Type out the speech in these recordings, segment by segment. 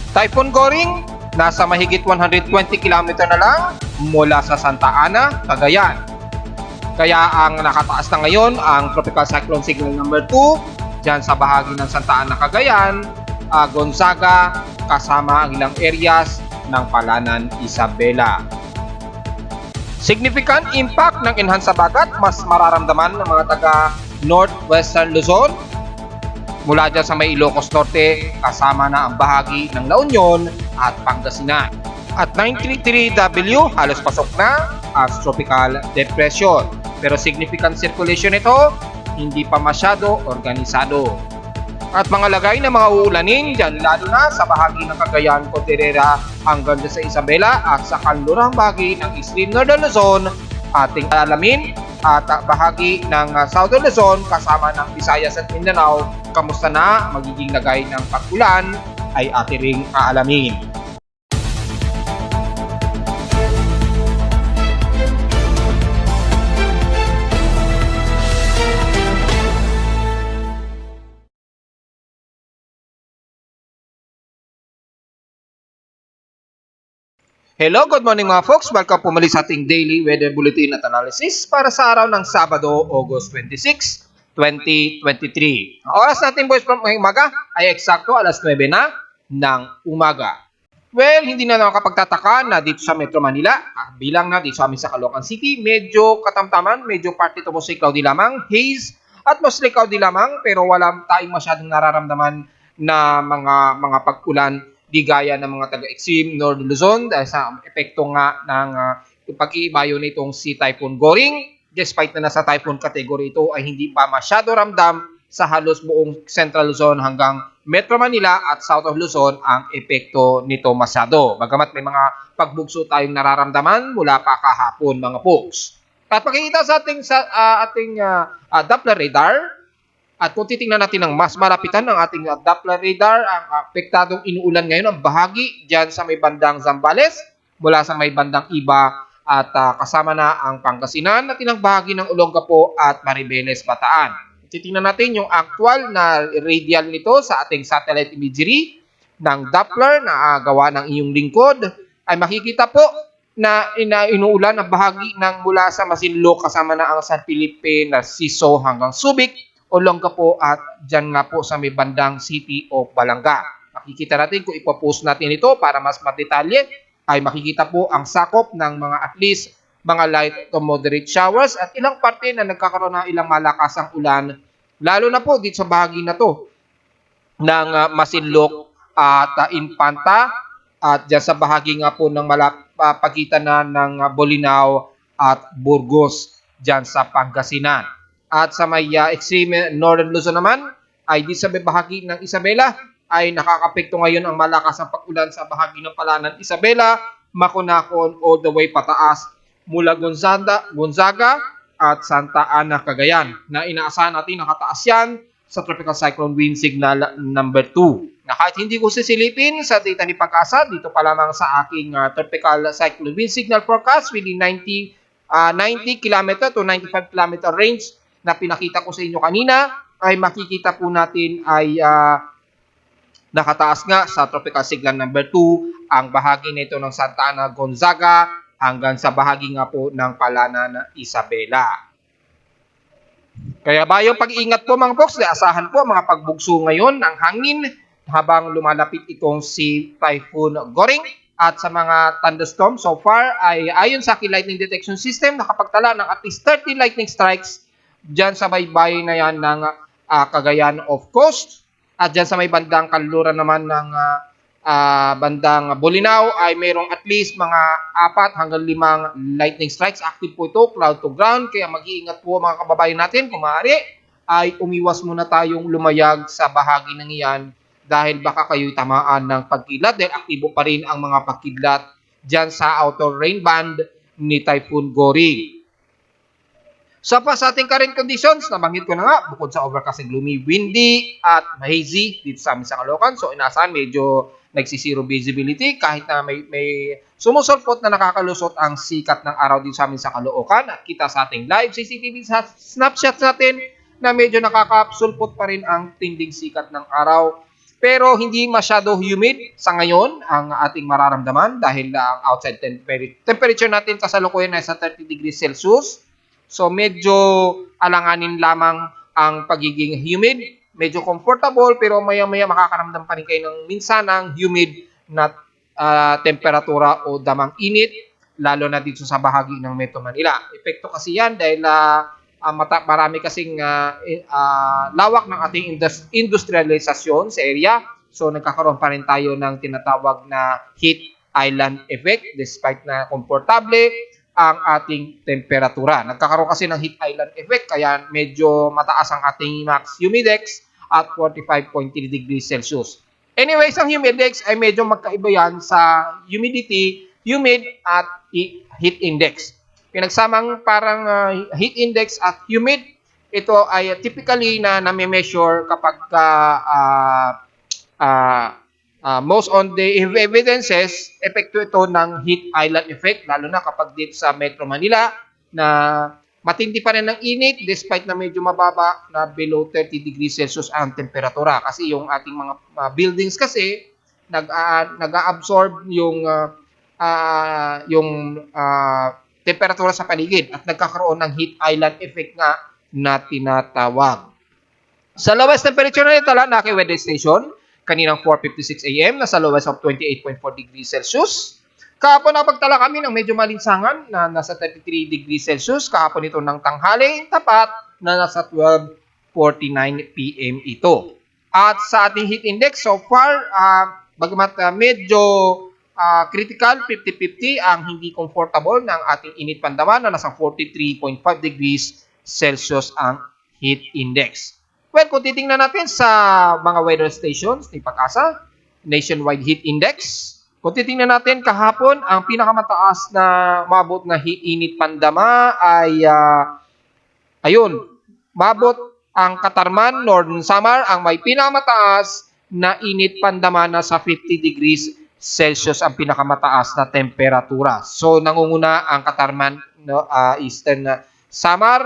Typhoon Goring, nasa mahigit 120 km na lang mula sa Santa Ana, Cagayan. Kaya ang nakataas na ngayon ang Tropical Cyclone Signal number 2 dyan sa bahagi ng Santa Ana, Cagayan, Gonzaga, kasama ang ilang areas ng Palanan, Isabela. Significant impact ng enhanced bagat mas mararamdaman ng mga taga Northwestern Luzon mula dyan sa may Ilocos Norte, kasama na ang bahagi ng La Union at Pangasinan. At 933W halos pasok na as tropical depression. Pero significant circulation ito, hindi pa masyado organisado. At mga lagay na mga uulanin dyan lalo na sa bahagi ng Cagayan, Cordillera hanggang sa Isabela at sa kanlurang bahagi ng Extreme Northern Luzon, ating alamin at bahagi ng Southern Luzon kasama ng Visayas at Mindanao, kamusta na magiging lagay ng pag-ulan ay ating ring aalamin. Hello, good morning mga folks. Welcome po muli sa ating daily weather bulletin at analysis para sa araw ng Sabado, August 26, 2023. Ang oras natin boys from umaga ay eksakto alas 9 na ng umaga. Well, hindi na nakapagtataka na dito sa Metro Manila, bilang na dito sa amin sa Caloocan City, medyo katamtaman, medyo partly to mostly cloudy lamang, haze at mostly cloudy lamang, pero wala tayong masyadong nararamdaman na mga pag-ulan di gaya ng mga taga-extreme North Luzon dahil sa epekto nga ng pag-iibayo nitong si Typhoon Goring. Despite na nasa typhoon category ito ay hindi pa masyado ramdam sa halos buong Central Luzon hanggang Metro Manila at South of Luzon ang epekto nito masyado. Bagamat may mga pagbugso tayong nararamdaman mula pa kahapon mga folks. At pakikita sa ating Doppler radar. At kung titingnan natin ng mas malapitan ng ating Doppler radar, ang apektadong inuulan ngayon ang bahagi dyan sa may bandang Zambales, mula sa may bandang Iba at kasama na ang Pangasinan at ilang bahagi ng Olongapo at Maribeles, Bataan. Titingnan natin yung actual na radial nito sa ating satellite imagery ng Doppler na gawa ng inyong lingkod, ay makikita po na inuulan ang bahagi ng mula sa Masinloc kasama na ang San Felipe, Narciso hanggang Subic, Olongapo at dyan nga po sa may bandang City of Balanga. Makikita natin kung ipopost natin ito para mas madetalye ay makikita po ang sakop ng mga at least mga light to moderate showers at ilang parte na nagkakaroon ng ilang malakasang ulan lalo na po dito sa bahagi na to ng Masinloc at Infanta at dyan sa bahagi nga po ng pagitan na ng Bolinao at Burgos dyan sa Pangasinan. At sa may extreme Northern Luzon naman, ay di sa bahagi ng Isabela, ay nakakapekto ngayon ang malakas na pag-ulan sa bahagi ng Palanan, Isabela, Maconacon, all the way pataas mula Gonzaga at Santa Ana, Cagayan, na inaasahan natin nakataas yan sa Tropical Cyclone Wind Signal number 2. Na kahit hindi ko sisilipin sa data ni Pag-asa, dito pa lamang sa aking Tropical Cyclone Wind Signal forecast within 90 km to 95 km range na pinakita ko sa inyo kanina, ay makikita po natin ay nakataas nga sa Tropical Signal number 2 ang bahagi nito ng Santa Ana, Gonzaga hanggang sa bahagi nga po ng Palanan, Isabela. Kaya bayong pag-iingat po mga folks, asahan po mga pagbugso ngayon ng hangin habang lumalapit itong si Typhoon Goring. At sa mga thunderstorm so far ay ayon sa aking lightning detection system nakapagtala ng at least 30 lightning strikes dyan sa may bayan na yan ng Cagayan of Coast. At dyan sa may bandang kanluran naman ng bandang Bolinao ay mayroong at least mga 4 hanggang 5 lightning strikes. Active po ito, cloud to ground. Kaya mag-iingat po mga kababayan natin. Kung maaari ay umiwas muna tayong lumayag sa bahagi ng iyan dahil baka kayo'y tamaan ng pagkidlat dahil aktibo pa rin ang mga pagkidlat dyan sa outer rain band ni Typhoon Goring. Sa ating current conditions, nabanggit ko na nga, bukod sa overcast and gloomy, windy at hazy dito sa amin sa Caloocan. So inaasahan medyo nagsisiro visibility kahit na may sumusulpot na nakakalusot ang sikat ng araw dito sa amin sa Caloocan. At kita sa ating live CCTV snapshots natin na medyo nakakasulpot pa rin ang tinding sikat ng araw Pero hindi masyado humid sa ngayon ang ating mararamdaman dahil ang outside temperature natin kasalukuyan ay sa 30 degrees Celsius. So medyo alanganin lamang ang pagiging humid. Medyo comfortable pero maya-maya makakaramdam pa rin kayo ng minsan ng humid na temperatura o damang init, lalo na dito sa bahagi ng Metro Manila. Epekto kasi yan dahil marami kasing lawak ng ating industrialisasyon sa area. So nagkakaroon pa rin tayo ng tinatawag na heat island effect despite na komportable ang ating temperatura. Nagkakaroon kasi ng heat island effect kaya medyo mataas ang ating max humidex at 45.3 degrees Celsius. Anyways, ang humidex ay medyo magkaiba yan sa humidity, humid at heat index. Pinagsamang parang heat index at humid, ito ay typically na nami-measure kapag most on the evidences, epekto ito ng heat island effect, lalo na kapag dito sa Metro Manila na matindi pa rin ang init despite na medyo mababa na below 30 degrees Celsius ang temperatura. Kasi yung ating mga buildings kasi nag-absorb yung temperatura sa paligid at nagkakaroon ng heat island effect nga na tinatawag. Sa lowest temperature na ito lang, Naki Weather Station, kaninang 4:56 AM, nasa lowest of 28.4 degrees Celsius. Kahapon napagtala kami ng medyo malinsangan na nasa 33 degrees Celsius. Kahapon ito ng tanghali, tapat na nasa 12:49 PM ito. At sa ating heat index, so far, bagamat medyo critical, 50-50 ang hindi comfortable ng ating init pandaman na nasa 43.5 degrees Celsius ang heat index. Well, kung titingnan natin sa mga weather stations ni Pag-asa, nationwide heat index, kung titingnan natin kahapon, ang pinakamataas na mabot na init pandama ay, mabot ang Katarman, Northern Samar, ang may pinakamataas na init pandama na sa 50 degrees Celsius ang pinakamataas na temperatura. So, nangunguna ang Katarman, Eastern Samar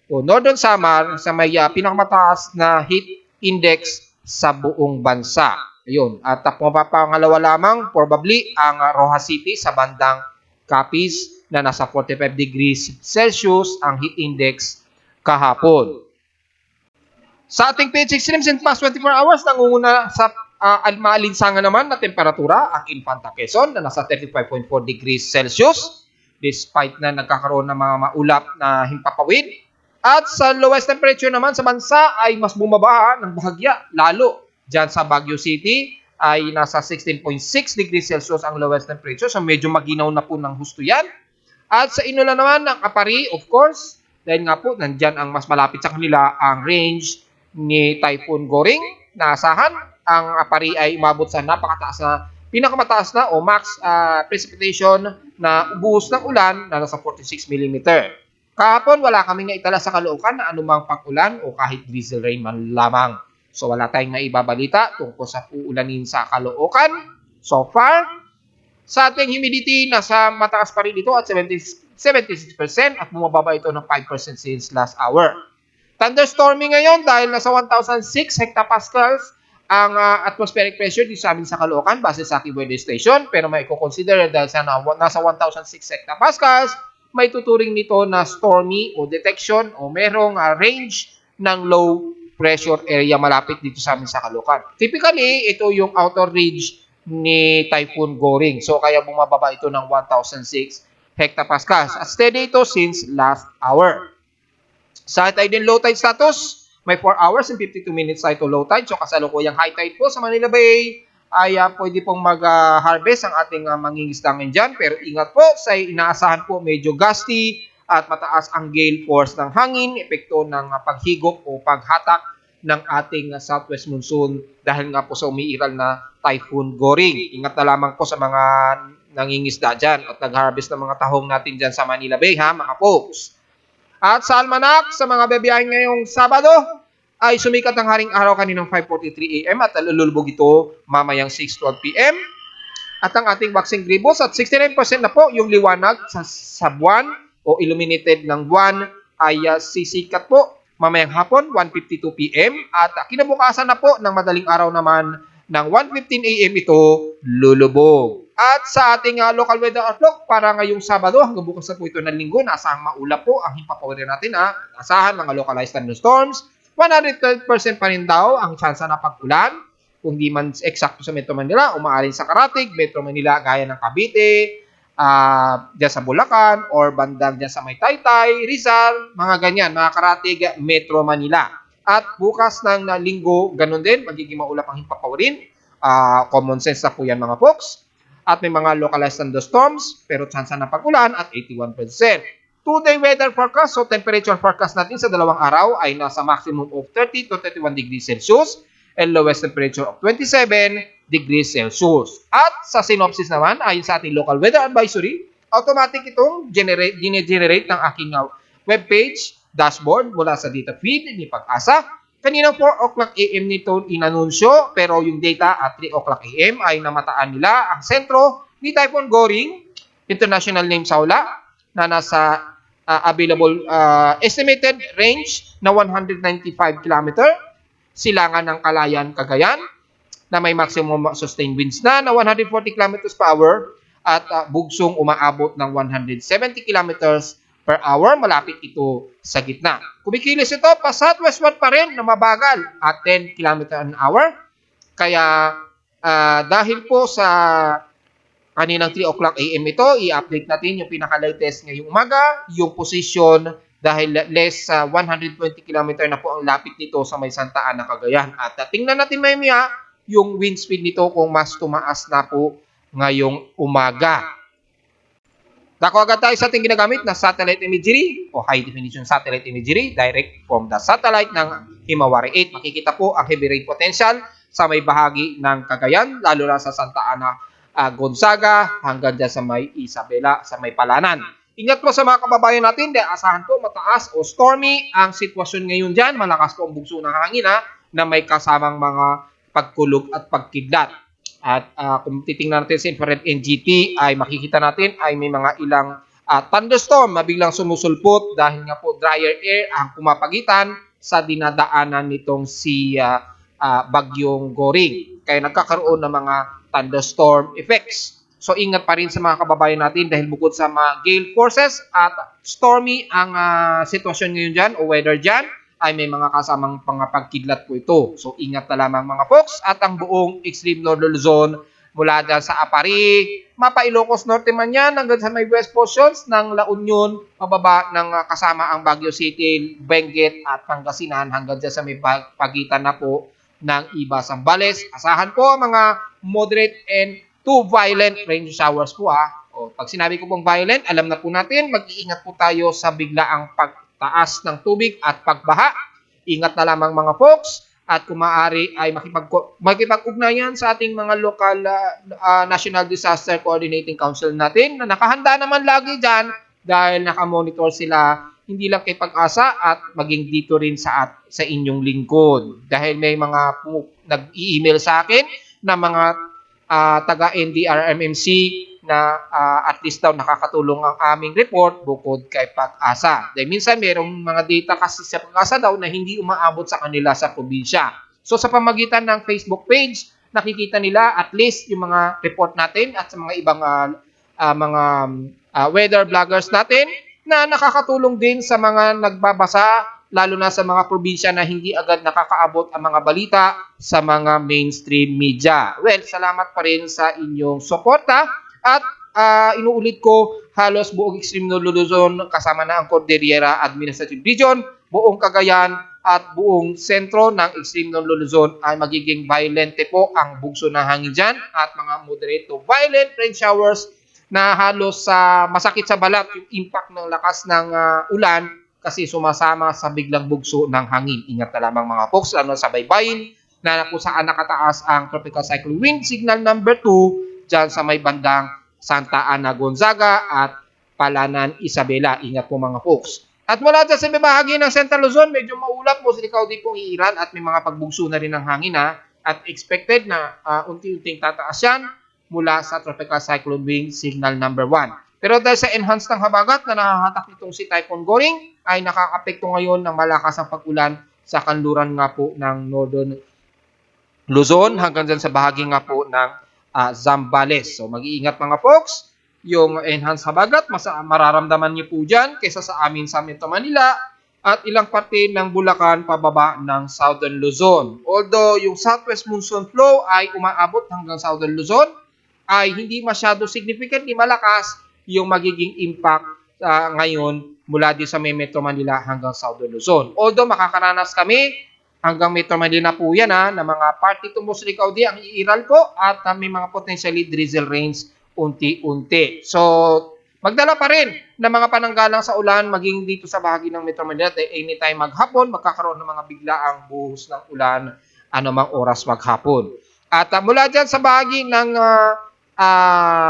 o Northern Samar sa may pinakamataas na heat index sa buong bansa. Ayun. At pangalawa lamang, probably, ang Rojas City sa bandang Capiz na nasa 45 degrees Celsius ang heat index kahapon. Sa ating PH Extremes in past 24 hours, nangunguna sa maalinsangan naman na temperatura ang Infanta Quezon na nasa 35.4 degrees Celsius despite na nagkakaroon ng mga maulap na himpapawid. At sa lowest temperature naman sa bansa ay mas bumaba ng bahagya, lalo dyan sa Baguio City ay nasa 16.6 degrees Celsius ang lowest temperature. So medyo maginaw na po ng husto yan. At sa Inulan naman ng Apari, of course, dahil nga po nandyan ang mas malapit sa kanila ang range ni Typhoon Goring. Naasahan ang Apari ay umabot sa napakataas na, pinakamataas na o max precipitation na buhos ng ulan na nasa 46 mm. Kahapon wala kaming naitala sa Caloocan na anumang pag-ulan o kahit drizzle rain man lamang. So wala tayong naibabalita tungkol sa uulanin sa Caloocan. So far, sa ating humidity, nasa mataas pa rin ito at 76% at bumababa ito ng 5% since last hour. Thunderstorming ngayon dahil nasa 1,006 hectopascals ang atmospheric pressure dito sa amin sa Caloocan base sa ating weather station. Pero may i-consider dahil sa nasa 1,006 hectopascals, may tuturing nito na stormy o detection o merong range ng low pressure area malapit dito sa amin sa Caloocan. Typically, ito yung outer range ni Typhoon Goring. So, kaya bumababa ito ng 1,006 hectopascals. At steady ito since last hour. Sa tide and low tide status, may 4 hours and 52 minutes tayo to low tide. So, kasalukuyang high tide po sa Manila Bay ay pwede pong mag-harvest ang ating mangingisdangan dyan. Pero ingat po, sa inaasahan po medyo gusty at mataas ang gale force ng hangin, epekto ng paghigop o paghatak ng ating southwest monsoon dahil nga po sa umiiral na Typhoon Goring. Ingat na lamang po sa mga nangingisda dyan at nag-harvest ng mga tahong natin dyan sa Manila Bay, ha, mga folks. At sa almanak, sa mga bebiyahin ngayong Sabado, ay sumikat ang haring araw kaninang 5:43 AM at lulubog ito mamayang 6:12 PM. At ang ating waxing gibbous at 69% na po yung liwanag sa buwan o illuminated ng buwan ay sisikat po mamayang hapon 1:52 PM at kinabukasan na po ng madaling araw naman ng 1:15 AM ito lulubog. At sa ating local weather outlook para ngayong Sabado hanggang bukas na po ito ng Linggo, nasahang maulap po ang himpapower natin. Asahan mga localized thunderstorms. 112% pa rin daw ang tsansa na pag-ulan. Kung di man eksakto sa Metro Manila, umaaring sa Karatig, Metro Manila gaya ng Cavite, dyan sa Bulacan, or bandang dyan sa may Taytay, Rizal, mga ganyan, mga Karatig, Metro Manila. At bukas ng Linggo, ganun din, magiging maulap ang himpaporin. Common sense na po yan mga folks. At may mga localized thunderstorms, pero tsansa na pag-ulan at 81%. 2-day weather forecast, so temperature forecast natin sa dalawang araw ay nasa maximum of 30 to 31 degrees Celsius and lowest temperature of 27 degrees Celsius. At sa synopsis naman, ayon sa ating local weather advisory, automatic itong generate ng aking webpage, dashboard mula sa data feed ni Pag-asa. Kaninang 4 o'clock AM nito inanunsyo, pero yung data at 3 o'clock AM ay namataan nila ang sentro ni Typhoon Goring, international name Saula, na nasa available estimated range na 195 km, silangan ng Calayan, Cagayan, na may maximum sustained winds na 140 km per hour at bugsong umaabot ng 170 km per hour, malapit ito sa gitna. Kumikilos ito pa southwestward pa rin na mabagal at 10 km an hour. Kaya dahil po sa kaninang 3 o'clock AM ito, i-update natin yung pinaka-latest ngayong umaga, yung position dahil less 120 km na po ang lapit nito sa may Santa Ana, Cagayan. At tingnan natin maya yung wind speed nito kung mas tumaas na po ngayong umaga. Dako agad tayo sa ating ginagamit na satellite imagery o high definition satellite imagery direct from the satellite ng Himawari 8. Makikita po ang heavy rain potential sa may bahagi ng Cagayan, lalo na sa Santa Ana, Gonzaga, hanggang dyan sa may Isabela, sa may Palanan. Ingat po sa mga kababayan natin dahil asahan po mataas o stormy ang sitwasyon ngayon dyan. Malakas po ang bugso ng hangin na may kasamang mga pagkulog at pagkidlat. At kung titingnan natin sa infrared NGT ay makikita natin ay may mga ilang thunderstorm na biglang sumusulpot dahil nga po drier air ang kumapagitan sa dinadaanan nitong si Bagyong Goring. Kaya nagkakaroon ng mga thunderstorm effects. So ingat pa rin sa mga kababayan natin dahil bukod sa mga gale forces at stormy ang sitwasyon ngayon dyan o weather dyan, ay may mga kasamang pagkidlat po ito. So ingat na lamang mga folks at ang buong extreme northern Luzon mula dyan sa Apari, Mapa Ilocos Norte man yan hanggang sa may west portions ng La Union, pababa ng kasama ang Baguio City, Benguet at Pangasinan hanggang dyan sa may pagitan na po ng Iba, Zambales. Asahan po mga moderate and to violent rain showers po O, pag sinabi ko pong violent, alam na po natin, mag-iingat po tayo sa biglaang pagtaas ng tubig at pagbaha. Ingat na lamang mga folks at kung maaari ay makipag-ugnayan sa ating mga local National Disaster Coordinating Council natin na nakahanda naman lagi dyan dahil nakamonitor sila hindi lang kay Pag-asa at maging dito rin sa inyong lingkod. Dahil may mga nag-i-email sa akin na mga taga NDRMMC na at least daw nakakatulong ang aming report bukod kay Pag-asa. Dahil minsan mayroong mga data kasi sa Pag-asa daw na hindi umaabot sa kanila sa probinsya. So sa pamagitan ng Facebook page, nakikita nila at least yung mga report natin at sa mga ibang weather bloggers natin na nakakatulong din sa mga nagbabasa, lalo na sa mga probinsya na hindi agad nakakaabot ang mga balita sa mga mainstream media. Well, salamat pa rin sa inyong suporta at inuulit ko, halos buong extreme northern Luzon kasama na ang Cordillera Administrative Region, buong Cagayan at buong sentro ng extreme northern Luzon ay magiging violente po ang bugso ng hangin dyan at mga moderate to violent rain showers na halos masakit sa balat yung impact ng lakas ng ulan kasi sumasama sa biglang bugso ng hangin. Ingat na lamang mga folks, lalo sa baybayin na kung saan nakataas ang tropical cyclone wind signal number 2 dyan sa may bandang Santa Ana, Gonzaga at Palanan, Isabela. Ingat po mga folks. At mula dyan sa bahagi ng Central Luzon, medyo maulap po silikaw din pong iiran at may mga pagbugso na rin ng hangin at expected na unti-unting tataas yan mula sa tropical cyclone wind signal number 1. Pero dahil sa enhanced ng habagat na nahahatak nitong si Typhoon Goring, ay nakakapekto ngayon ng malakas ang pag-ulan sa kanluran nga po ng Northern Luzon hanggang dyan sa bahagi nga po ng Zambales. So mag-iingat mga folks, yung enhanced habagat, mararamdaman niyo po dyan kaysa sa amin sa Metro Manila at ilang parte ng Bulacan pababa ng Southern Luzon. Although yung southwest monsoon flow ay umaabot hanggang Southern Luzon, ay hindi masyado significantly malakas yung magiging impact ngayon mula din sa Metro Manila hanggang Southern Luzon. Although makakaranas kami hanggang Metro Manila po yan na mga party to mostly cloudy ang iiral po at may mga potentially drizzle rains unti-unti. So, magdala pa rin ng mga pananggalang sa ulan maging dito sa bahagi ng Metro Manila. Anytime maghapon, magkakaroon ng mga biglaang buhos ng ulan anumang oras maghapon. At mula dyan sa bahagi ng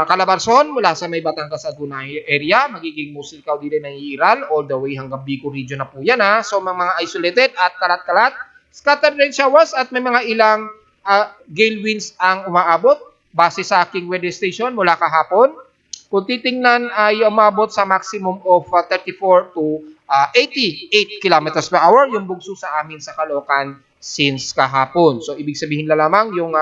Calabarzon, mula sa may Batangas Laguna area, magiging mostly cloudy din ang iiral all the way hanggang Bicol region na po yan So, mga isolated at kalat-kalat, scattered rain showers at may mga ilang gale winds ang umaabot base sa aking weather station mula kahapon. Kung titingnan ay umabot sa maximum of 34 to 88 kilometers per hour yung bugso sa amin sa Caloocan since kahapon. So ibig sabihin na lamang yung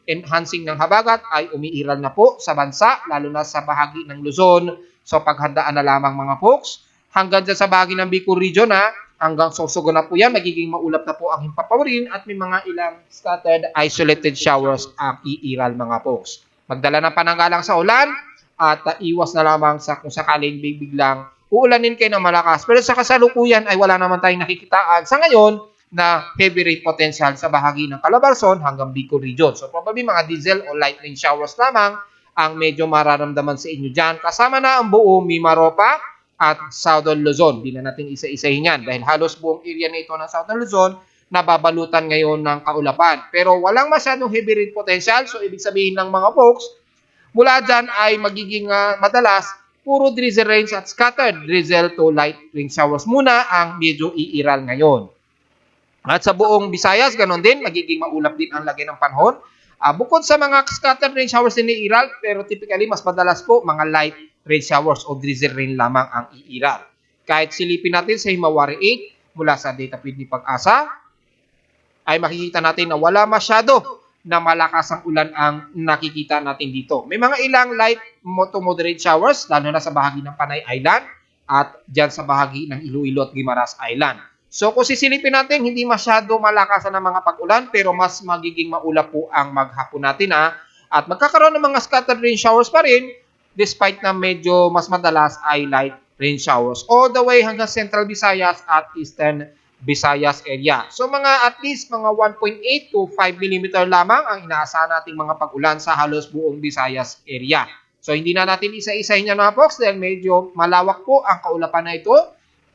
enhancing ng habagat ay umiiral na po sa bansa, lalo na sa bahagi ng Luzon. So paghandaan na lamang mga folks. Hanggang dyan sa bahagi ng Bicol region hanggang Sorsogon na po yan, magiging maulap na po ang himpapawirin at may mga ilang scattered isolated showers ang iiral mga folks. Magdala ng pananggalang sa ulan at iwas na lamang sa kung sakaling biglang uulanin kayo ng malakas. Pero sa kasalukuyan ay wala naman tayong nakikitaan sa ngayon na heavy rain potential sa bahagi ng Calabarzon hanggang Bicol region. So probably mga diesel o light rain showers lamang ang medyo mararamdaman sa inyo dyan. Kasama na ang buong Mimaropa at Southern Luzon. Hindi na natin isa-isahin yan dahil halos buong area na ito ng Southern Luzon nababalutan ngayon ng kaulapan. Pero walang masyadong heavy rain potential. So ibig sabihin ng mga folks, mula dyan ay magiging madalas puro drizzle rains at scattered drizzle to light rain showers muna ang medyo iiral ngayon. At sa buong Visayas, ganon din, magiging maulap din ang lagay ng panahon. Bukod sa mga scattered rain showers din iiral, pero typically mas madalas po mga light rain showers o drizzle rain lamang ang iiral. Kahit silipin natin sa Himawari 8 mula sa data feed ni Pag-asa, ay makikita natin na wala masyado na malakas ang ulan ang nakikita natin dito. May mga ilang light to moderate showers, lalo na sa bahagi ng Panay Island at dyan sa bahagi ng Iloilo at Guimaras Island. So kung sisilipin natin, hindi masyado malakasan ng mga pag-ulan pero mas magiging maulap po ang maghapon natin At magkakaroon ng mga scattered rain showers pa rin despite na medyo mas madalas ay light rain showers all the way hanggang Central Visayas at Eastern Visayas area. So mga at least mga 1.8 to 5 mm lamang ang inaasahan nating mga pag-ulan sa halos buong Visayas area. So hindi na natin isa-isahin yan mga folks dahil medyo malawak po ang kaulapan na ito.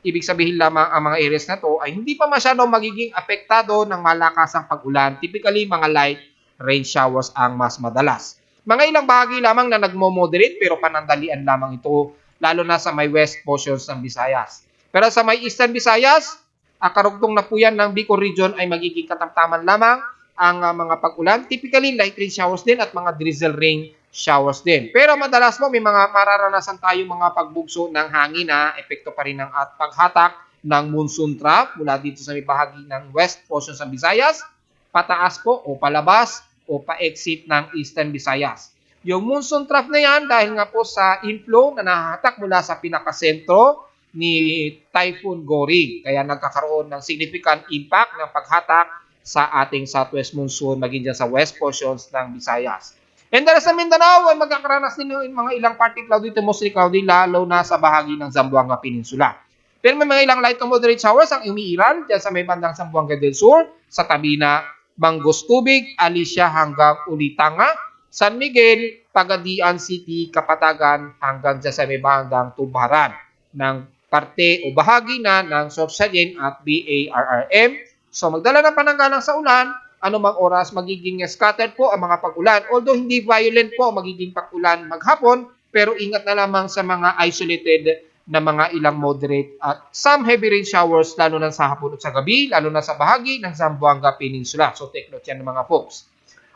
Ibig sabihin lamang ang mga areas na to ay hindi pa masyadong magiging apektado ng malakasang pag-ulan. Typically mga light rain showers ang mas madalas. Mga ilang bahagi lamang na nagmo-moderate pero panandalian lamang ito lalo na sa may west portions ng Visayas. Pero sa may eastern Visayas, karugtong na po yan ng Bicol region ay magiging katamtaman lamang ang mga pag-ulan. Typically light rain showers din at mga drizzle rain showers din. Pero madalas mo may mga mararanasan tayong mga pagbugso ng hangin epekto pa rin ng at paghatak ng monsoon trough mula dito sa may bahagi ng west portions ng Visayas, pataas po o palabas o pa-exit ng Eastern Visayas. Yung monsoon trough na yan dahil nga po sa inflow na nahahatak mula sa pinakasentro ni Typhoon Goring. Kaya nagkakaroon ng significant impact ng paghatak sa ating southwest monsoon maging dyan sa west portions ng Visayas. And dahil sa Mindanao ay magkakaranas din ng mga ilang partly cloudy to mostly cloudy lalo na sa bahagi ng Zamboanga Peninsula. Pero may mga ilang light to moderate showers ang umiiral dyan sa may bandang Zamboanga del Sur, sa tabi na Mangos Tubig, Alicia hanggang Ulitanga, San Miguel, Pagadian City, Kapatagan hanggang dyan sa may bandang Tubaran ng parte o bahagi na ng Sorsogon at BARRM. So magdala ng pananggalang sa ulan, anumang oras magiging scattered po ang mga pag-ulan. Although hindi violent po magiging pag-ulan maghapon, pero ingat na lamang sa mga isolated na mga ilang moderate at some heavy rain showers lalo na sa hapon at sa gabi, lalo na sa bahagi ng Zamboanga Peninsula. So take note yan ng mga folks.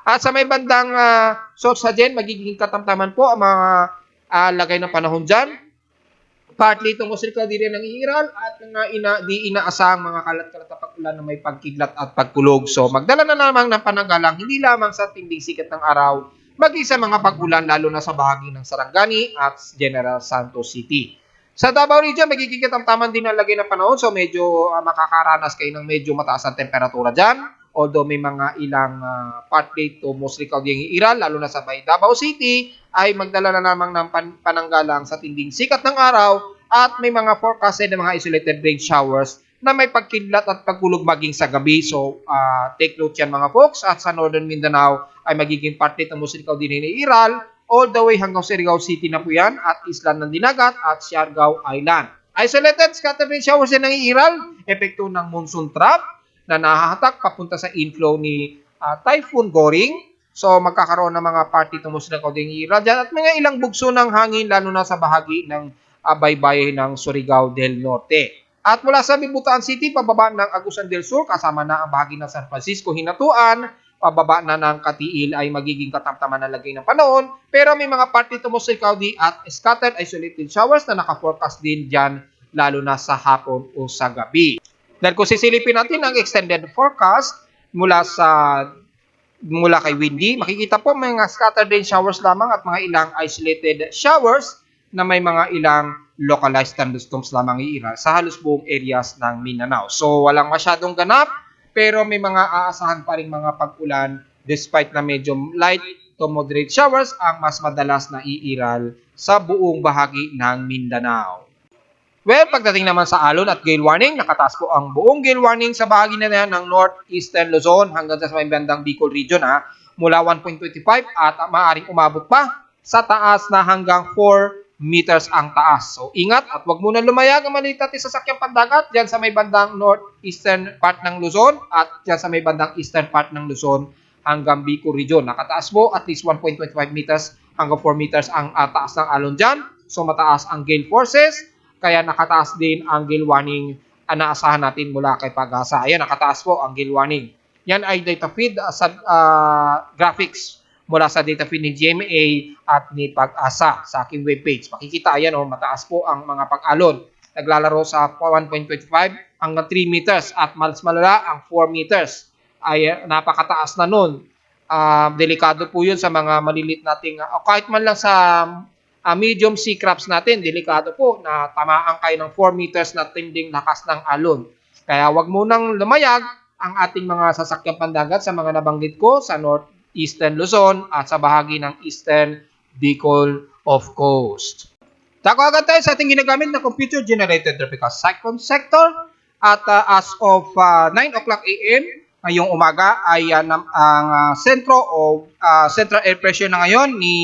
At sa may bandang Sorsogon, magiging katamtaman po ang mga lagay ng panahon dyan. Partly itong musrikaw di rin nangiiral at di inaasahang mga kalat-kalat na pag-ulan na may pagkidlat at pagkulog. So magdala na naman ng pananggalang hindi lamang sa tinding sikat ng araw, maging sa mga pag-ulan lalo na sa bahagi ng Sarangani at General Santos City. Sa Davao Region, magiging katamtaman din ang lagay ng panahon. So medyo makakaranas kayo ng medyo mataas ang temperatura dyan. Although may mga ilang partly to mostly cloudy iral, lalo na sa may Davao City, ay magdala na naman ng pananggalang sa tinding sikat ng araw at may mga forecasted na mga isolated rain showers na may pagkidlat at pagkulog maging sa gabi. So, take note yan mga folks. At sa Northern Mindanao ay magiging partly to mostly cloudy iral all the way hanggang Surigao City na po yan at Isla ng Dinagat at Siargao Island. Isolated scattered rain showers yan ng iiral, epekto ng monsoon trap na nahahatak papunta sa inflow ni Typhoon Goring. So magkakaroon ng mga party tumus ng kauding iral dyan at mga ilang bugso ng hangin lalo na sa bahagi ng baybayin ng Surigao del Norte. At mula sa Bibutaan City, pababa ng Agusan del Sur, kasama na ang bahagi ng San Francisco, Hinatuan, pababa na ng Katiil ay magiging katamtaman na lagay ng panahon. Pero may mga party tumus ng kaudi at scattered isolated showers na naka-forecast din dyan lalo na sa hapon o sa gabi. Dahil kung sisilipin natin ang extended forecast mula kay Windy, makikita po may mga scattered rain showers lamang at mga ilang isolated showers na may mga ilang localized thunderstorms lamang iiral sa halos buong areas ng Mindanao. So walang masyadong ganap pero may mga aasahan pa rin mga pag-ulan despite na medyo light to moderate showers ang mas madalas na iiral sa buong bahagi ng Mindanao. Well, pagdating naman sa alon at gale warning, nakataas po ang buong gale warning sa bahagi na yan ng northeastern Luzon hanggang sa may bandang Bicol region mula 1.25 at maaaring umabot pa sa taas na hanggang 4 meters ang taas. So ingat at wag muna lumayag ang maliit natin sa sakyang pandagat dyan sa may bandang northeastern part ng Luzon at dyan sa may bandang eastern part ng Luzon hanggang Bicol region. Nakataas po at least 1.25 meters hanggang 4 meters ang taas ng alon dyan. So mataas ang gale forces. Kaya nakataas din ang gale warning na naasahan natin mula kay Pag-asa. Ayan, nakataas po ang gale warning. Yan ay data feed sa graphics mula sa data feed ni GMA at ni Pag-asa sa aking webpage. Makikita, ayan mataas po ang mga pag-alon. Naglalaro sa 1.25 hanggang 3 meters at mas malala ang 4 meters. Ay napakataas na nun. Delikado po yun sa mga malilit nating, kahit man lang sa medium sea crabs natin, delikado po na tamaan kayo ng 4 meters na tinding lakas ng alon. Kaya wag munang lumayag ang ating mga sasakyang pandagat sa mga nabanggit ko sa northeastern Luzon at sa bahagi ng eastern Bicol of Coast. Tako agad tayo sa ating ginagamit na computer-generated tropical cyclone sector at as of 9 o'clock a.m. ngayong umaga ay ang central air pressure na ngayon ni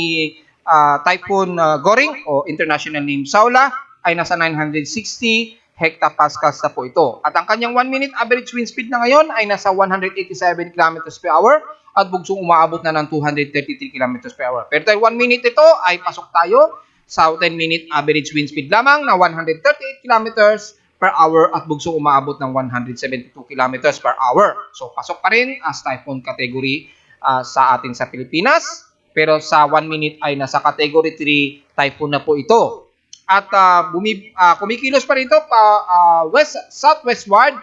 Typhoon Goring o international name Saula ay nasa 960 hectopascals na po ito. At ang kanyang 1 minute average wind speed na ngayon ay nasa 187 km per hour at bugsong umaabot na ng 233 km per hour. Pero dahil 1 minute ito ay pasok tayo sa 10 minute average wind speed lamang na 138 km per hour at bugsong umaabot ng 172 km per hour. So pasok pa rin as typhoon category sa atin sa Pilipinas. Pero sa 1 minute ay nasa category 3 typhoon na po ito. At kumikilos pa rin ito southwestward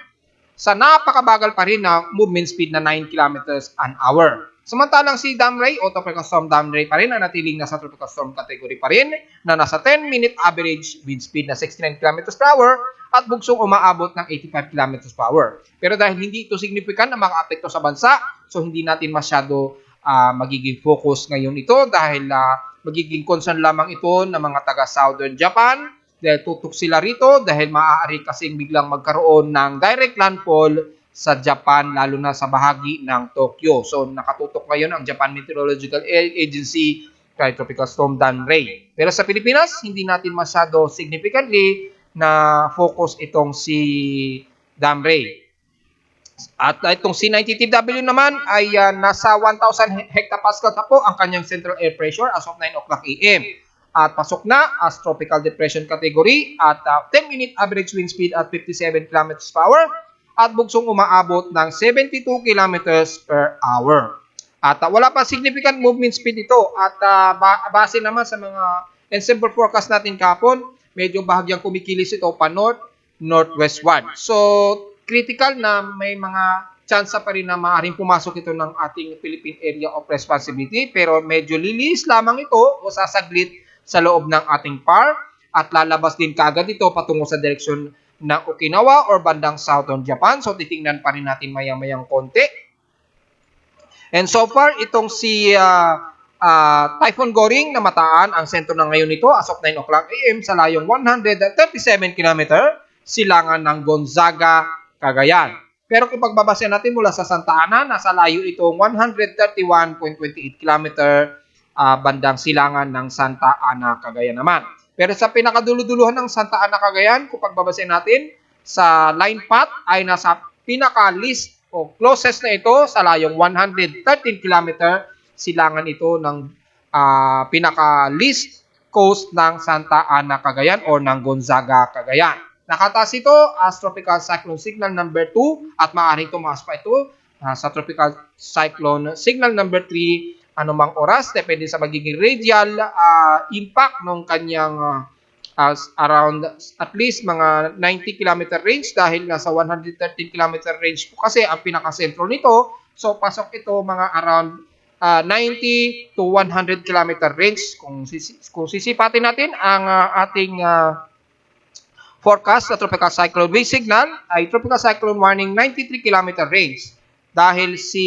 sa napakabagal pa rin na movement speed na 9 kilometers an hour. Samantalang si Damray o Tropical Storm Damray pa rin ang natiling nasa Tropical Storm category pa rin na nasa 10 minute average wind speed na 69 kilometers per hour at bugsong umaabot ng 85 kilometers per hour. Pero dahil hindi ito significant na makaapekto sa bansa, so hindi natin masyado magiging focus ngayon ito dahil magiging concern lamang ito ng mga taga Southern Japan dahil tutok sila rito dahil maaari kasing biglang magkaroon ng direct landfall sa Japan lalo na sa bahagi ng Tokyo. So nakatutok ngayon ang Japan Meteorological Agency kay Tropical Storm Damray. Pero sa Pilipinas, hindi natin masyado significantly na focus itong si Damray. At itong C90TW naman ay nasa 1,000 hectopascal na po ang kanyang central air pressure as of 9 o'clock a.m. At pasok na as tropical depression category at 10-minute average wind speed at 57 km per hour at bugsong umaabot ng 72 km per hour. At wala pa significant movement speed ito at base naman sa mga ensemble forecast natin kahapon, medyo bahagyang kumikilos ito pa north, northwestward. So, critical na may mga chance pa rin na maaaring pumasok ito ng ating Philippine Area of Responsibility, pero medyo lilis lamang ito o sasaglit sa loob ng ating PAR at lalabas din kaagad ito patungo sa direksyon ng Okinawa or bandang southern Japan. So, titingnan pa rin natin maya-mayang konti. And so far, itong si Typhoon Goring na mataan, ang sentro na ngayon nito as of 9 o'clock AM sa layong 137 km silangan ng Gonzaga, Cagayan. Pero kung pagbabase natin mula sa Santa Ana, nasa layo itong 131.28 km bandang silangan ng Santa Ana, Cagayan naman. Pero sa pinakaduluduluhan ng Santa Ana, Cagayan, kung pagbabase natin sa line path ay nasa pinaka-least o closest na ito sa layong 113 km silangan ito ng pinaka-least coast ng Santa Ana, Cagayan or ng Gonzaga, Cagayan. Nakataas ito as Tropical Cyclone Signal number 2 at maaaring tumaas pa ito sa Tropical Cyclone Signal number 3 anumang oras. Depende sa magiging radial impact ng kanyang around at least mga 90 km range dahil nasa 113 km range po kasi ang pinaka-sentro nito. So pasok ito mga around 90 to 100 km range. Kung sisipatin natin ang ating forecast sa Tropical Cyclone Wind Signal ay Tropical Cyclone Warning 93 km range. Dahil si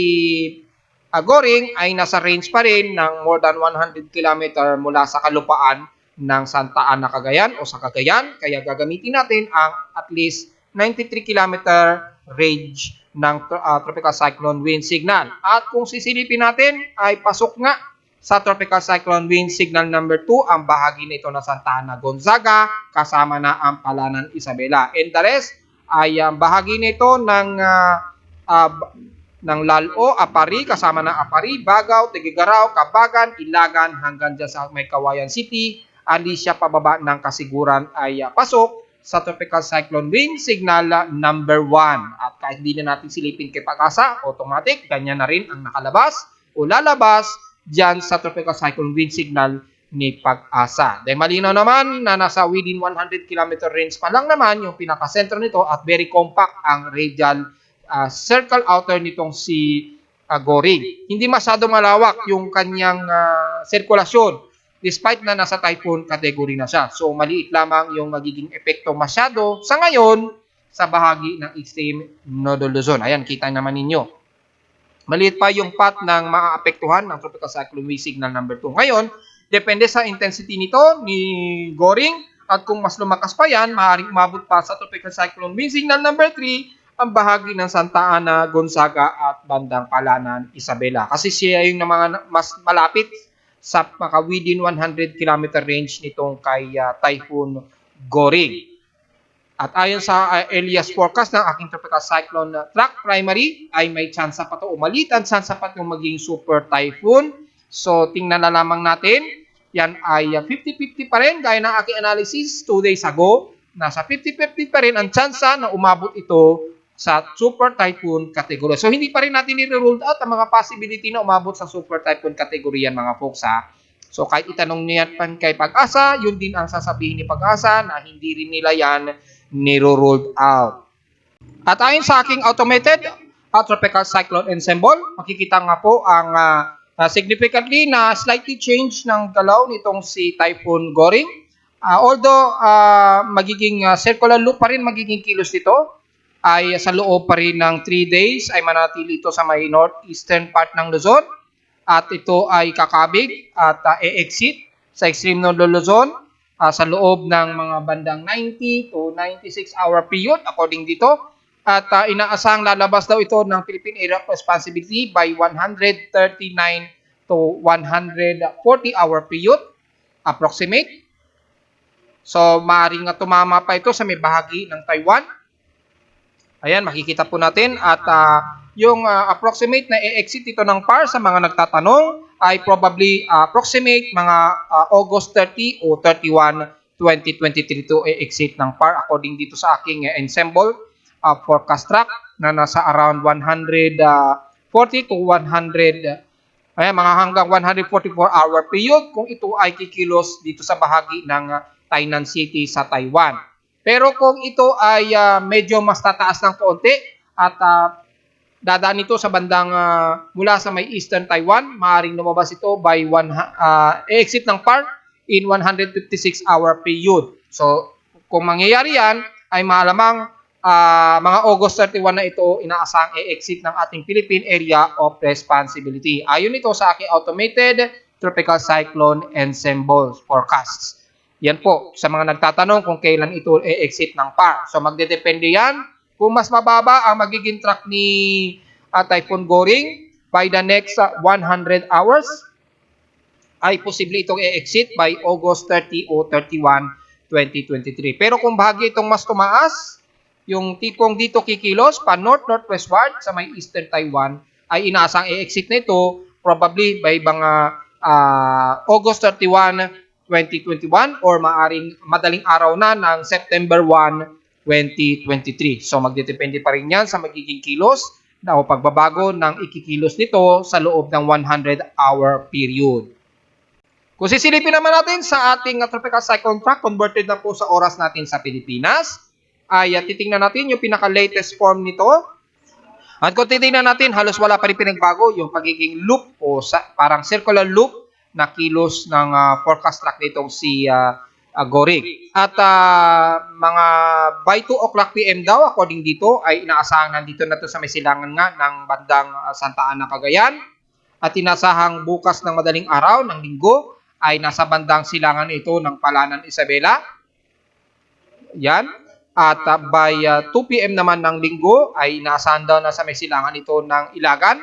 Goring ay nasa range pa rin ng more than 100 km mula sa kalupaan ng Santa Ana, Cagayan o sa Cagayan. Kaya gagamitin natin ang at least 93 km range ng Tropical Cyclone Wind Signal. At kung sisilipin natin ay pasok nga sa Tropical Cyclone Wind Signal number 2 ang bahagi nito na Santa Ana, Gonzaga kasama na ang Palanan, Isabela. And the rest ay bahagi nito ng Lalo, Apari kasama na Apari, Bagaw, Tigigaraw, Kabagan, Ilagan hanggang dyan sa may Kawayan City. Alicia pababa ng Kasiguran ay pasok sa Tropical Cyclone Wind Signal number 1. At kahit hindi na natin silipin kay Pag-asa, automatic, ganyan na rin ang nakalabas o lalabas dyan sa Tropical Cyclone Wind Signal ni Pag-asa. Dahil malinaw naman na nasa within 100 km range pa lang naman yung pinaka-sentro nito at very compact ang radial circle outer nitong si Goring. Hindi masyado malawak yung kanyang sirkulasyon despite na nasa typhoon category na siya. So maliit lamang yung magiging epekto masyado sa ngayon sa bahagi ng extreme nodal Luzon. Ayan, kita naman ninyo. Maliit pa yung path ng maaapektuhan ng Tropical Cyclone Wind Signal number 2. Ngayon, depende sa intensity nito ni Goring at kung mas lumakas pa yan, maaaring umabot pa sa Tropical Cyclone Wind Signal number 3 ang bahagi ng Santa Ana, Gonzaga at bandang Palanan, Isabela. Kasi siya yung mga mas malapit sa maka within 100 km range nitong kay Typhoon Goring. At ayon sa Elias forecast ng aking tropical cyclone track primary ay may chance pa to, malitan chance pa itong maging super typhoon. So tingnan na lamang natin. Yan ay 50-50 pa rin gaya ng aking analysis 2 days ago. Nasa 50-50 pa rin ang chance na umabot ito sa super typhoon category. So hindi pa rin natin i-rule out ang mga possibility na umabot sa super typhoon category yan mga folks ha. So kahit itanong niya pan kay Pag-asa, yun din ang sasabihin ni Pag-asa na hindi rin nila yan niro-ruled out. At ayon sa aking automated tropical cyclone ensemble, makikita nga po ang significantly na slightly change ng galaw nitong si Typhoon Goring. Although magiging circular loop pa rin magiging kilos nito, ay sa loob pa rin ng 3 days ay manatili ito sa may northeastern part ng Luzon. At ito ay kakabig at e-exit sa extreme northern Luzon sa loob ng mga bandang 90 to 96 hour period according dito. At inaasahang lalabas daw ito ng Philippine Area of Responsibility by 139 to 140 hour period approximate. So maaaring tumama pa ito sa may bahagi ng Taiwan. Ayan, makikita po natin at yung approximate na e-exit ito ng PAR sa mga nagtatanong ay probably approximate mga August 30 o 31, 2023 to e-exit ng PAR according dito sa aking ensemble forecast track na nasa around 140 to 150 Ayan, mga hanggang 144-hour period kung ito ay kikilos dito sa bahagi ng Tainan City sa Taiwan. Pero kung ito ay medyo mas tataas ng kaunti at dadaan ito sa bandang mula sa may Eastern Taiwan, maaaring lumabas ito by exit ng park in 156-hour period. So, kung mangyayari yan, ay malamang mga August 31 na ito inaasang exit ng ating Philippine Area of Responsibility. Ayon ito sa aking automated tropical cyclone ensemble forecasts. Yan po, sa mga nagtatanong kung kailan ito exit ng PAR. So magdedepende yan kung mas mababa ang magiging track ni Typhoon Goring by the next 100 hours, ay posible itong i-exit by August 30 o 31, 2023. Pero kung bahagi itong mas tumaas, yung tipong dito kikilos pa north-northwestward sa may Eastern Taiwan, ay inaasang i-exit na ito probably by mga August 31, 2021 or maaring madaling araw na ng September 1, 2023. So magdedepende pa rin yan sa magiging kilos o pagbabago ng ikikilos nito sa loob ng 100-hour period. Kung sisilipin naman natin sa ating tropical cyclone track, converted na po sa oras natin sa Pilipinas, ay titingnan natin yung pinaka-latest form nito. At kung titingnan natin, halos wala pa rin pinagbago yung pagiging loop o parang circular loop na kilos ng forecast track nitong si Goring. At mga by 2 o'clock PM daw, according dito, ay inaasahan nandito na to sa may silangan nga ng bandang Santa Ana, Cagayan. At inasahang bukas ng madaling araw ng linggo ay nasa bandang silangan ito ng Palanan, Isabela. Yan. At by 2 PM naman ng linggo ay inaasahan daw na sa may silangan ito ng Ilagan.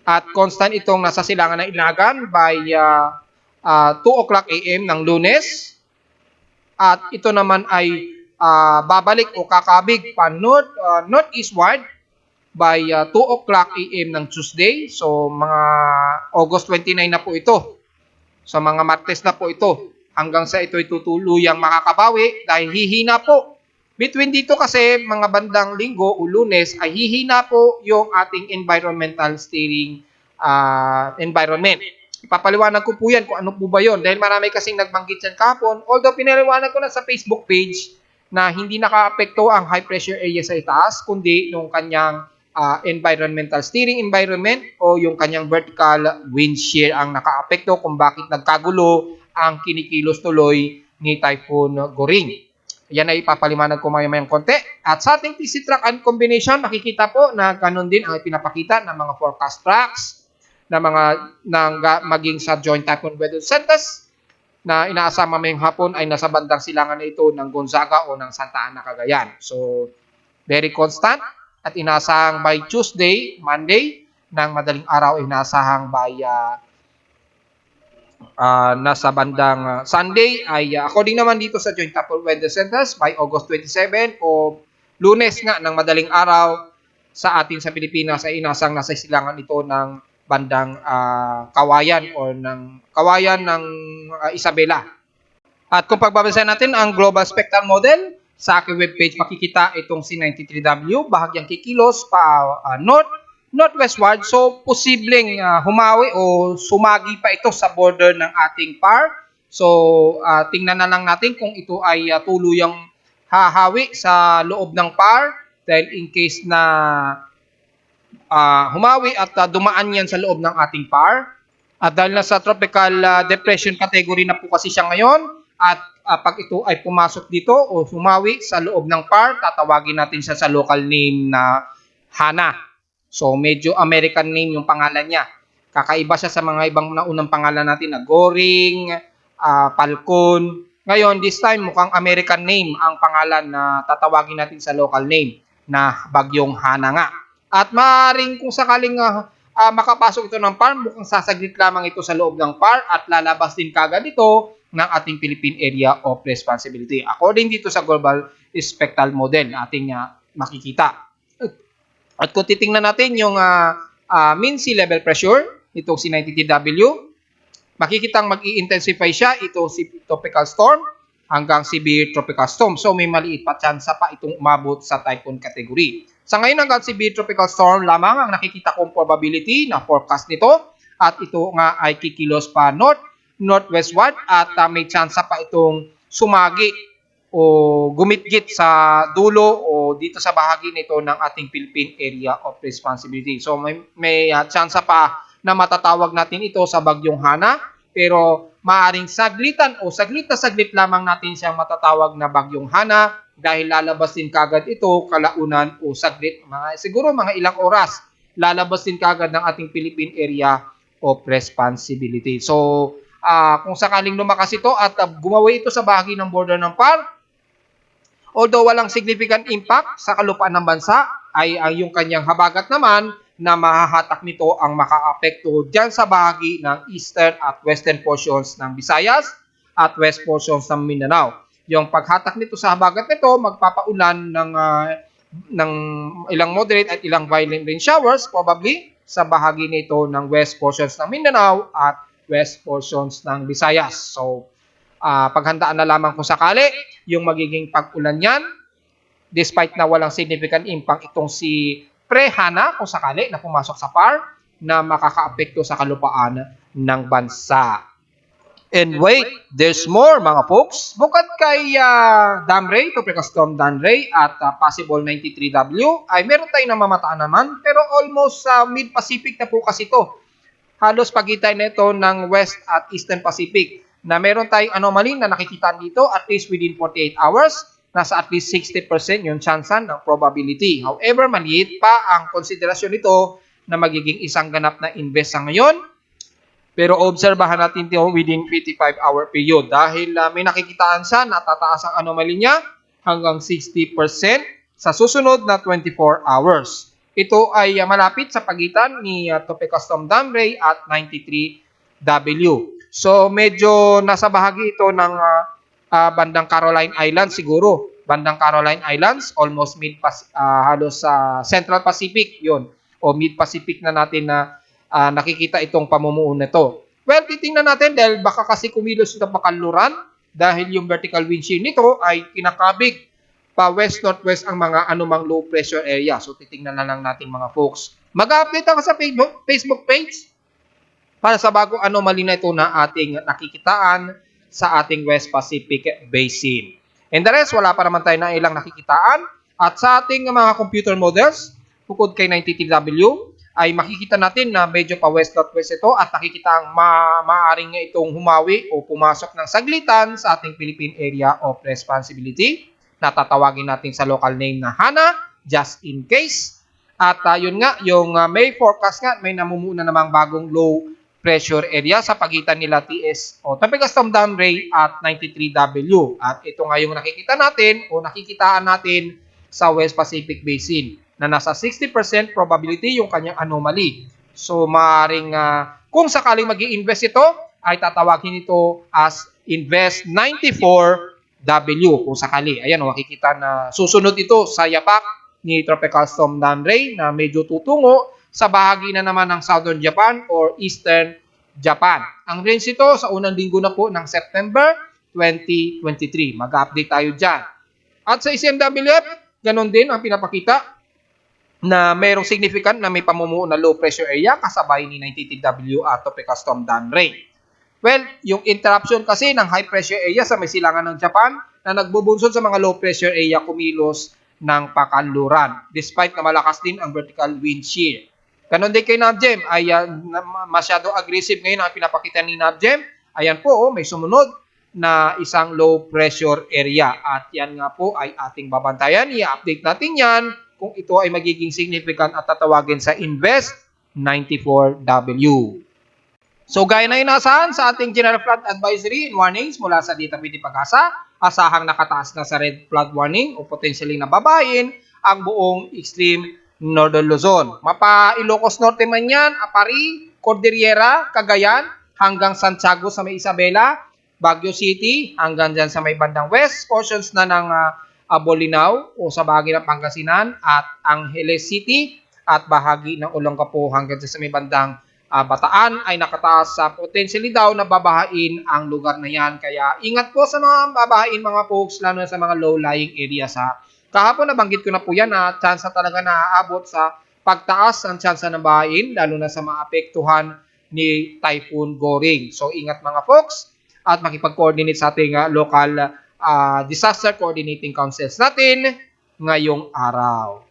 At constant itong nasa silangan ng Ilagan by 2 o'clock AM ng Lunes. At ito naman ay babalik o kakabig pa northeastward by 2 o'clock AM ng Tuesday. So mga August 29 na po ito. So mga Martes na po ito. Hanggang sa ito tutuluyang makakabawi dahil hihina po. Between dito kasi mga bandang linggo o Lunes ay hihina po yung ating environmental steering environment. Ipapaliwanag ko po yan kung ano po ba yun. Dahil marami kasing nagbanggit yan kahapon. Although pinaliwanag ko na sa Facebook page na hindi naka-apekto ang high pressure area sa itaas, kundi yung kanyang environmental steering environment o yung kanyang vertical wind shear ang naka-apekto kung bakit nagkagulo ang kinikilos tuloy ni Typhoon Goring. Yan ay ipapaliwanag ko mayamayang konti. At sa ating TC track and combination, makikita po na ganun din ang pinapakita ng mga forecast tracks na maging sa Joint Typhoon Weather Centers na inaasama mamayang hapon ay nasa bandang silangan na ito ng Gonzaga o ng Santa Ana, Cagayan. So, very constant at inaasahang by Tuesday, Monday, ng madaling araw ay inaasahang by nasa bandang Sunday ay according naman dito sa Joint Typhoon Weather Centers by August 27 o Lunes nga ng madaling araw sa atin sa Pilipinas ay inasang nasa silangan ito ng bandang Kawayan o ng Kawayan ng Isabela. At kung pagbabasahin natin ang Global Spectral Model sa aking webpage, makikita itong C93W bahagyang kikilos pa northwestward. So, posibleng humawi o sumagi pa ito sa border ng ating PAR. So, tingnan na lang natin kung ito ay tuluyang hahawi sa loob ng PAR dahil in case na humawi at dumaan yan sa loob ng ating PAR. At dahil nasa tropical depression category na po kasi siya ngayon at pag ito ay pumasok dito o humawi sa loob ng PAR, tatawagin natin siya sa local name na Hana. So, medyo American name yung pangalan niya. Kakaiba siya sa mga ibang naunang pangalan natin na Goring, Falcon. Ngayon, this time, mukhang American name ang pangalan na tatawagin natin sa local name na Bagyong Hana nga. At maaaring kung sakaling makapasok ito ng PAR, mukhang sasaglit lamang ito sa loob ng PAR at lalabas din kagad ito ng ating Philippine Area of Responsibility. According dito sa Global Spectral Model na ating makikita. At kung titingnan natin yung mean sea level pressure, itong si 90TW, makikitang mag-i-intensify siya, ito si tropical storm hanggang severe tropical storm. So may maliit pa tsansa pa itong umabot sa typhoon category. Sa ngayon hanggang severe tropical storm lamang ang nakikita kong probability na forecast nito at ito nga ay kikilos pa northwestward at may chance pa itong sumagi o gumitgit sa dulo o dito sa bahagi nito ng ating Philippine Area of Responsibility. So may chance pa na matatawag natin ito sa Bagyong Hana, pero maaring saglitan o saglit na saglit lamang natin siyang matatawag na Bagyong Hana dahil lalabas din kagad ito kalaunan o saglit, siguro mga ilang oras, lalabas din kagad ng ating Philippine Area of Responsibility. So, kung sakaling lumakas ito at gumawi ito sa bahagi ng border ng PAR, although walang significant impact sa kalupaan ng bansa, ay yung kanyang habagat naman na mahahatak nito ang makaapekto dyan sa bahagi ng eastern at western portions ng Visayas at west portions ng Mindanao. Yung paghatak nito sa habagat nito, magpapaulan ng ilang moderate at ilang violent rain showers, probably sa bahagi nito ng west portions ng Mindanao at west portions ng Visayas. So, paghandaan na lamang kung sakali yung magiging pag-ulan yan, despite na walang significant impact itong si Pre-Hana kung sakali na pumasok sa PAR na makakaapekto sa kalupaan ng bansa. And wait, there's more mga folks. Bukod kay Damray, Tropical Storm Damray at possible 93W, ay meron tayong namamataan naman pero almost sa mid-Pacific na po kasi ito. Halos pagitan nito ng West at Eastern Pacific na meron tayong anomaly na nakikita dito at least within 48 hours. Nasa at least 60% yung chansan ng probability. However, maliit pa ang konsiderasyon nito na magiging isang ganap na invest sa ngayon. Pero obserbahan natin ito within 55-hour period dahil may nakikitaan siya na tataas ang anomaly niya hanggang 60% sa susunod na 24 hours. Ito ay malapit sa pagitan ni Tropical Storm Damray at 93W. So medyo nasa bahagi ito ng bandang Caroline Islands siguro. Bandang Caroline Islands, almost halos sa Central Pacific yun. O Mid-Pacific na natin na nakikita itong pamumuo nito. Well, titingnan natin dahil baka kasi kumilos ito pakanluran dahil yung vertical wind shear nito ay kinakabig pa west-northwest ang mga anumang low pressure area. So, titingnan na lang natin mga folks. Mag-update ako sa Facebook page para sa bagong anomaly na ito na ating nakikitaan sa ating West Pacific Basin. And the rest, wala pa naman tayo na ilang nakikitaan. At sa ating mga computer models, bukod kay 93W, ay makikita natin na medyo pa west-northwest ito at nakikita ang maaaring itong humawi o pumasok ng saglitan sa ating Philippine Area of Responsibility na tatawagin natin sa local name na Hana, just in case. At yun nga, yung May forecast nga, may namumuna namang bagong low pressure area sa pagitan nila TS o Tropical Storm Damray at 93W. At ito nga yung nakikita natin o nakikitaan natin sa West Pacific Basin na nasa 60% probability yung kanyang anomaly. So, maaaring kung sakaling mag-i-invest ito, ay tatawagin ito as Invest 94W kung sakali. Ayan, makikita na susunod ito sa yapak ni Tropical Storm Damray na medyo tutungo sa bahagi na naman ng Southern Japan or Eastern Japan. Ang range ito sa unang linggo na po ng September 2023. Mag-update tayo dyan. At sa SMWF, ganon din ang pinapakita na mayroong significant na may pamumuo na low pressure area kasabay ni 93W at Tropical Storm Damray. Well, yung interruption kasi ng high pressure area sa may silangan ng Japan na nagbubunsod sa mga low pressure area kumilos ng pakanluran despite na malakas din ang vertical wind shear. Ganon din kay NABGEM ay masyado aggressive ngayon ang pinapakita ni NABGEM. Ayan po, may sumunod na isang low pressure area at yan nga po ay ating babantayan. I-update natin yan kung ito ay magiging significant at tatawagin sa Invest 94W. So gaya na inasahan sa ating General Flood Advisory and Warnings mula sa DWD Pag-asa, asahang nakataas na sa red flood warning o potentially nababahin ang buong extreme Northern Luzon. Mapa Ilocos Norte man yan, Apari, Cordillera, Cagayan, hanggang Santiago sa may Isabela, Baguio City, hanggang dyan sa may bandang west, portions na ng Bolinao o sa bahagi ng Pangasinan at Angeles City at bahagi ng Olongapo hanggang sa may bandang Bataan ay nakataas sa potentially daw na babahain ang lugar na yan. Kaya ingat po sa mga babahain mga folks, lalo na sa mga low-lying area sa Kahapon nabanggit ko na po yan na tsansa talaga na aabot sa pagtaas ng tsansa ng bahain, lalo na sa maapektuhan ni Typhoon Goring. So ingat mga folks at makipag-coordinate sa ating local disaster coordinating councils natin ngayong araw.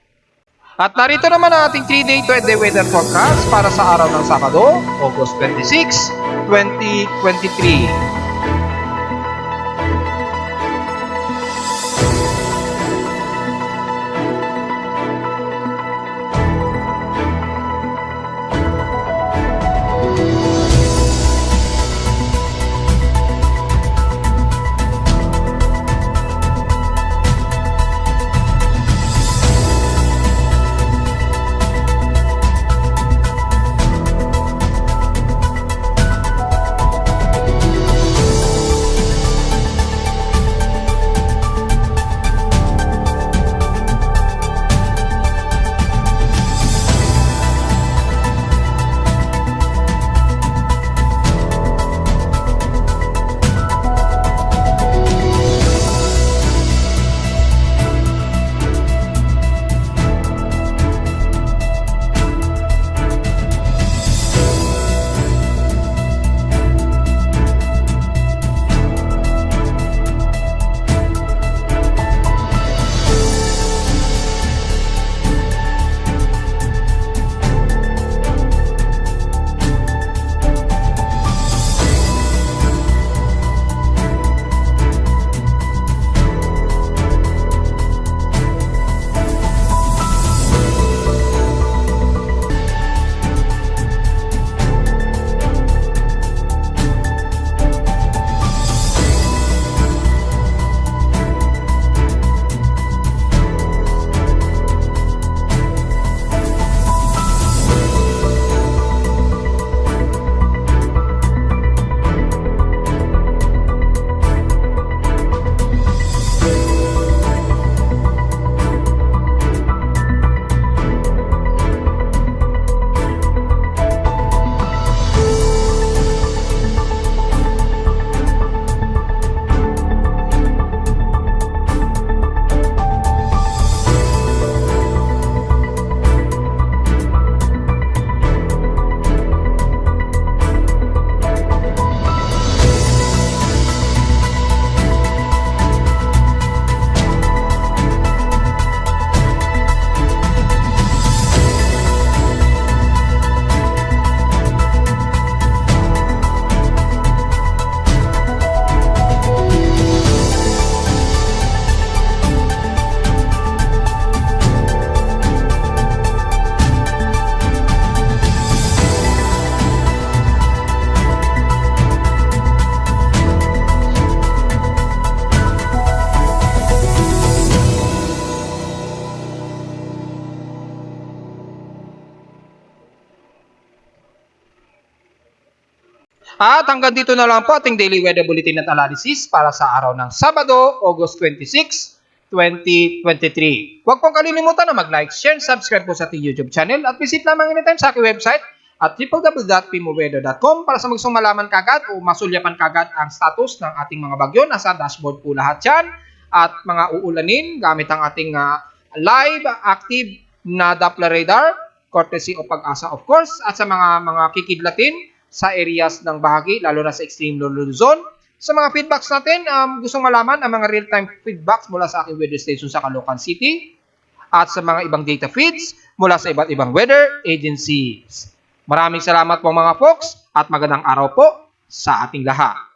At narito naman ang ating 3-day to a day weather forecast para sa araw ng Sabado, August 26, 2023. At hanggang dito na lang po ating daily weather bulletin at analysis para sa araw ng Sabado, August 26, 2023. Huwag pong kalilimutan na mag-like, share, and subscribe po sa ating YouTube channel at visit lamang anytime sa aking website at www.pimoweather.com para sa gustong malaman kagad o masulyapan kagad ang status ng ating mga bagyo. Nasa dashboard po lahat yan at mga uulanin gamit ang ating live active na Doppler radar, courtesy o Pag-asa of course, at sa mga kikidlatin sa areas ng bahagi, lalo na sa extreme low zone. Sa mga feedbacks natin, gustong malaman ang mga real-time feedbacks mula sa aking weather station sa Caloocan City at sa mga ibang data feeds mula sa iba't ibang weather agencies. Maraming salamat po mga folks at magandang araw po sa ating lahat.